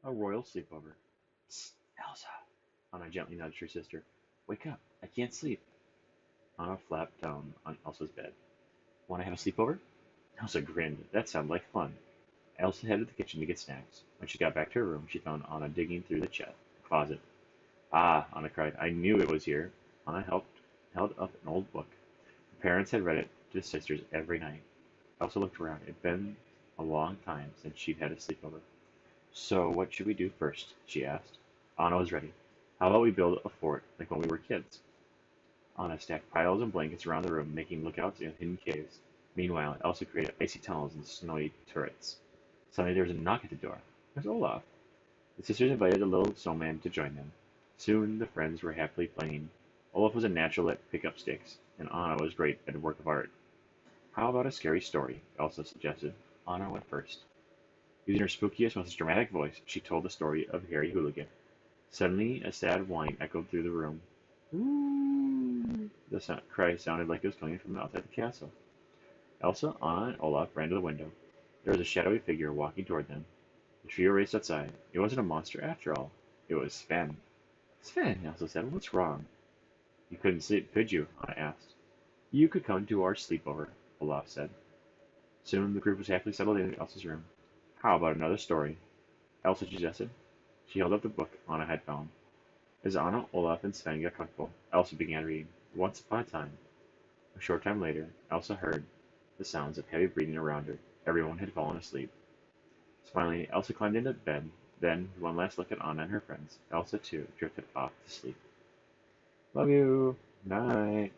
A royal sleepover. Psst, Elsa. Anna gently nudged her sister. Wake up. I can't sleep. Anna flapped down on Elsa's bed. Want to have a sleepover? Elsa grinned. That sounded like fun. Elsa headed to the kitchen to get snacks. When she got back to her room, she found Anna digging through the closet. Ah, Anna cried. I knew it was here. Anna held up an old book. Her parents had read it to the sisters every night. Elsa looked around. It had been a long time since she'd had a sleepover. So, what should we do first? She asked. Anna was ready. How about we build a fort like when we were kids? Anna stacked piles of blankets around the room, making lookouts and hidden caves. Meanwhile, Elsa created icy tunnels and snowy turrets. Suddenly there was a knock at the door. It was Olaf. The sisters invited the little snowman to join them. Soon the friends were happily playing. Olaf was a natural at pick up sticks, and Anna was great at a work of art. How about a scary story? Elsa suggested. Anna went first. Using her spookiest, most dramatic voice, she told the story of Harry Hooligan. Suddenly, a sad whine echoed through the room. Ooh! The cry sounded like it was coming from outside the castle. Elsa, Anna, and Olaf ran to the window. There was a shadowy figure walking toward them. The trio raced outside. It wasn't a monster after all. It was Sven. Sven, Elsa said, what's wrong? You couldn't sleep, could you? Anna asked. You could come to our sleepover, Olaf said. Soon the group was happily settled in Elsa's room. How about another story? Elsa suggested. She held up the book Anna had found. As Anna, Olaf, and Sven got comfortable, Elsa began reading. Once upon a time. A short time later, Elsa heard the sounds of heavy breathing around her. Everyone had fallen asleep. Finally, Elsa climbed into bed. Then, with one last look at Anna and her friends, Elsa too drifted off to sleep. Love you. Night.